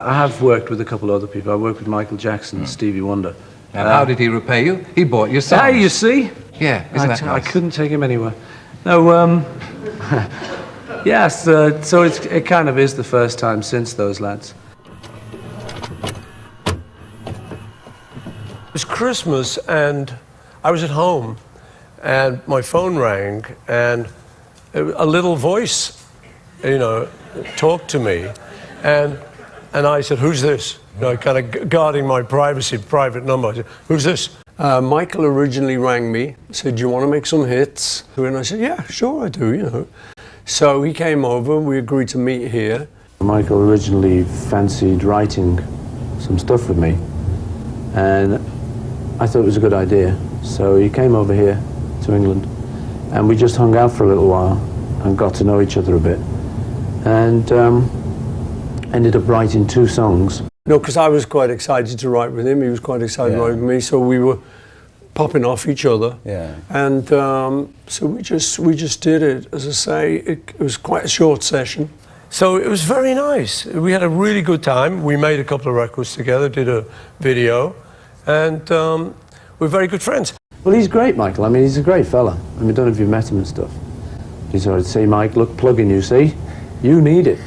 I have worked with a couple of other people. I worked with Michael Jackson and Stevie Wonder. And how did he repay you? He bought your songs. Hey, you see? Yeah, isn't that I nice? couldn't take him anywhere. No, yes, so it kind of is the first time since those lads. It was Christmas, and I was at home, and my phone rang, and a little voice, you know, talked to me, and I said, "Who's this?" You know, kind of guarding my privacy, private number. I said, "Who's this?" Michael originally rang me, said, "Do you want to make some hits?" And I said, "Yeah, sure I do, you know." So he came over, we agreed to meet here. Michael originally fancied writing some stuff with me, and I thought it was a good idea. So he came over here to England, and we just hung out for a little while and got to know each other a bit, and ended up writing 2 songs. No, because I was quite excited to write with him. He was quite excited to write with me. So we were popping off each other. Yeah. And so we just did it. As I say, it was quite a short session. So it was very nice. We had a really good time. We made a couple of records together, did a video, and we're very good friends. Well, he's great, Michael. I mean, he's a great fella. I mean, I don't know if you've met him and stuff. He sort of say, "Mike, look, plugging you, see? You need it."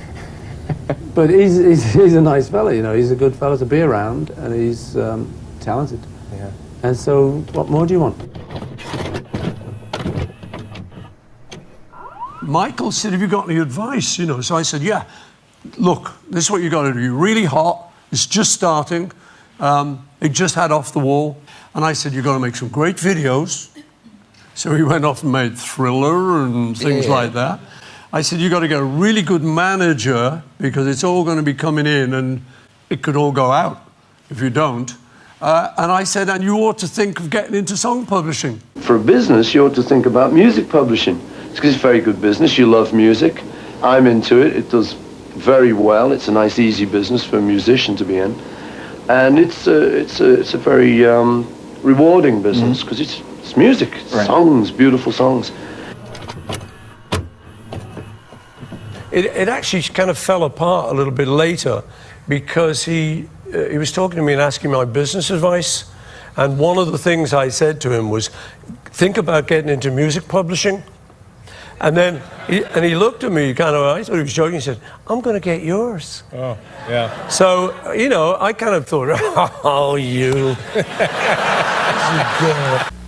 But he's a nice fella, you know. He's a good fella to be around, and he's talented. Yeah. And so, what more do you want? Michael said, "Have you got any advice?" You know, so I said, "Yeah, look, this is what you got to do. You're really hot. It's just starting. It just had Off the Wall." And I said, "You've got to make some great videos." So he went off and made Thriller and things like that. I said, "You've got to get a really good manager because it's all going to be coming in and it could all go out if you don't." And I said, "And you ought to think of getting into song publishing." For a business, you ought to think about music publishing. It's because it's very good business. You love music. I'm into it. It does very well. It's a nice, easy business for a musician to be in. And it's a very rewarding business because it's music, it's songs, beautiful songs. It actually kind of fell apart a little bit later because he was talking to me and asking my business advice, and one of the things I said to him was, "Think about getting into music publishing." And then he looked at me kind of, I thought he was joking. He said, "I'm going to get yours." Oh, yeah. So, you know, I kind of thought, "Oh, you."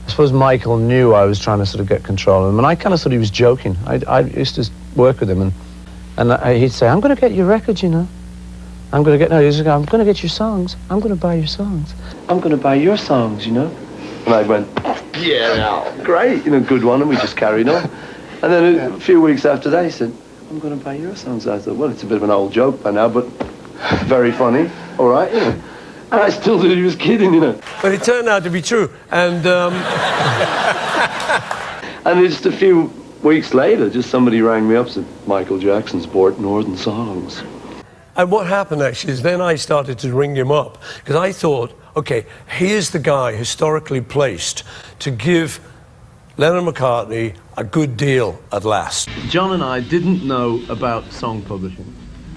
I suppose Michael knew I was trying to sort of get control of him, and I kind of thought he was joking. I used to work with him, and he'd say, "I'm going to get your records, you know. I'm going to get your songs. I'm going to buy your songs. I'm going to buy your songs, you know." And I went, "Yeah, great, you know, good one." And we just carried on. And then a few weeks after that, he said, "I'm going to buy your songs." I thought, well, it's a bit of an old joke by now, but very funny. All right, you know. And I still thought he was kidding, you know. But it turned out to be true. And and just a few weeks later, just somebody rang me up and said, "Michael Jackson's bought Northern Songs." And what happened actually is then I started to ring him up because I thought, okay, here's the guy historically placed to give Lennon McCartney a good deal at last. John and I didn't know about song publishing.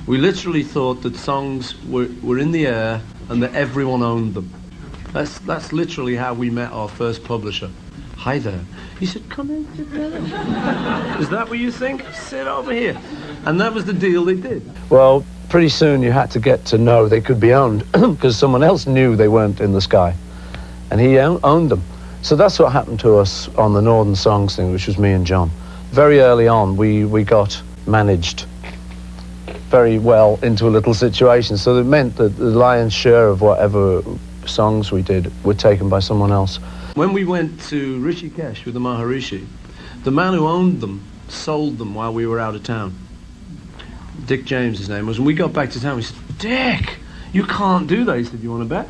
We literally thought that songs were in the air and that everyone owned them. That's literally how we met our first publisher. "Hi there." He said, "Come in, sit down." "Is that what you think? Sit over here." And that was the deal they did. Well, pretty soon you had to get to know they could be owned because someone else knew they weren't in the sky. And he owned them. So that's what happened to us on the Northern Songs thing, which was me and John. Very early on, we got managed very well into a little situation. So it meant that the lion's share of whatever songs we did were taken by someone else. When we went to Rishikesh with the Maharishi, the man who owned them sold them while we were out of town. Dick James, his name was. And we got back to town, we said, "Dick, you can't do that." He said, "You want to bet?"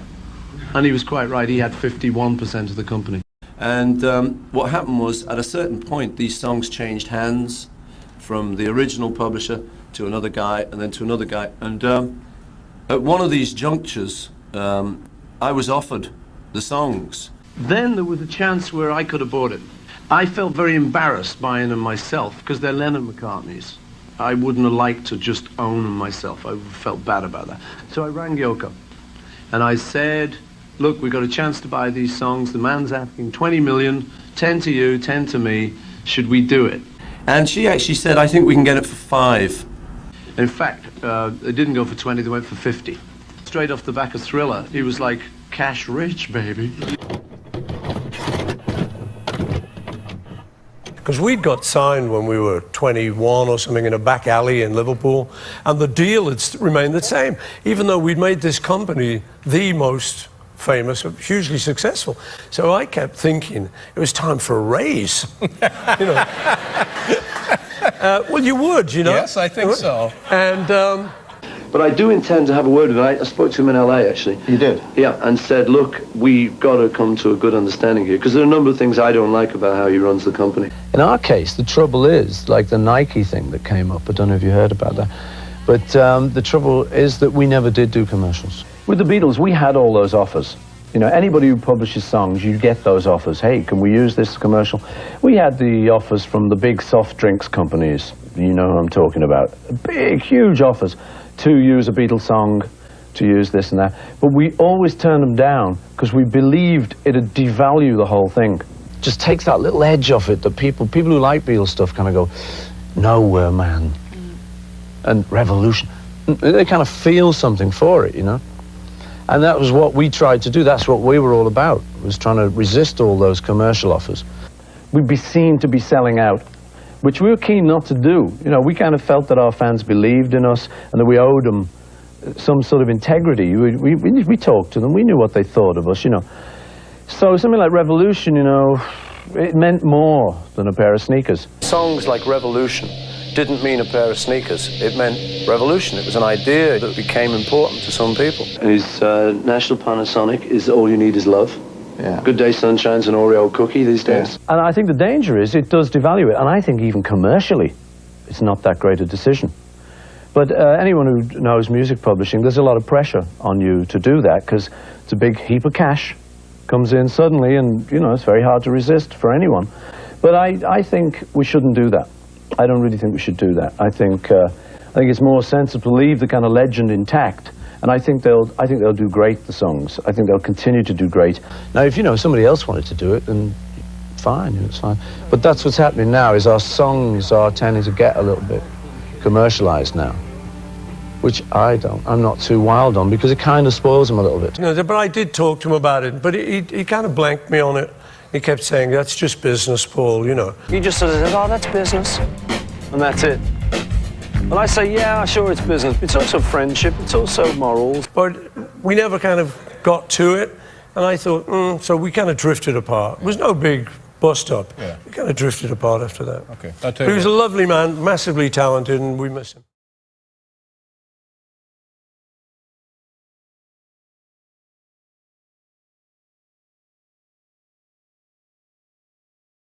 And he was quite right. He had 51% of the company. And what happened was, at a certain point, these songs changed hands from the original publisher to another guy, and then to another guy. And at one of these junctures, I was offered the songs. Then there was a chance where I could have bought it. I felt very embarrassed buying them myself, because they're Lennon McCartneys. I wouldn't have liked to just own them myself. I felt bad about that. So I rang Yoko and I said, look, we got a chance to buy these songs. The man's asking 20 million, 10 to you, 10 to me. Should we do it? And she actually said, I think we can get it for 5. In fact, they didn't go for 20, they went for 50. Straight off the back of Thriller, he was like, cash rich, baby. Because we'd got signed when we were 21 or something in a back alley in Liverpool, and the deal had remained the same, even though we'd made this company the most famous, hugely successful. So I kept thinking it was time for a raise. You know. Well, you would, you know. Yes, I think so. And But I do intend to have a word with him. I spoke to him in LA, actually. You did? Yeah, and said, look, we've got to come to a good understanding here, because there are a number of things I don't like about how he runs the company. In our case, the trouble is, like the Nike thing that came up, I don't know if you heard about that, but the trouble is that we never did do commercials. With the Beatles, we had all those offers. You know, anybody who publishes songs, you get those offers. Hey, can we use this commercial? We had the offers from the big soft drinks companies. You know who I'm talking about. Big, huge offers to use a Beatles song, to use this and that. But we always turned them down because we believed it'd devalue the whole thing. Just takes that little edge off it that people who like Beatles stuff kind of go, Nowhere Man and Revolution. They kind of feel something for it, you know? And that was what we tried to do. That's what we were all about, was trying to resist all those commercial offers. We'd be seen to be selling out, which we were keen not to do. You know, we kind of felt that our fans believed in us and that we owed them some sort of integrity. We talked to them. We knew what they thought of us, you know. So something like Revolution, you know, it meant more than a pair of sneakers. Songs like Revolution didn't mean a pair of sneakers. It meant revolution. It was an idea that became important to some people. And his National Panasonic is All You Need Is Love. Yeah. Good Day Sunshine's an Oreo cookie these days. And I think the danger is it does devalue it. And I think even commercially, it's not that great a decision. But anyone who knows music publishing, there's a lot of pressure on you to do that because it's a big heap of cash comes in suddenly and, you know, it's very hard to resist for anyone. But I think we shouldn't do that. I don't really think we should do that. I think it's more sensible to leave the kind of legend intact. And I think they'll do great, the songs. I think they'll continue to do great. Now, if, you know, somebody else wanted to do it, then fine, you know, it's fine. But that's what's happening now, is our songs are tending to get a little bit commercialized now, which I'm not too wild on, because it kind of spoils them a little bit. you know, but I did talk to him about it, but he kind of blanked me on it. He kept saying, that's just business, Paul, you know. He just sort of says, oh, that's business. And that's it. And I say, yeah, sure, it's business. It's also friendship. It's also morals. But we never kind of got to it. And I thought, so we kind of drifted apart. It was no big bust up. Yeah. We kind of drifted apart after that. Okay. But he was a lovely man, massively talented, and we miss him.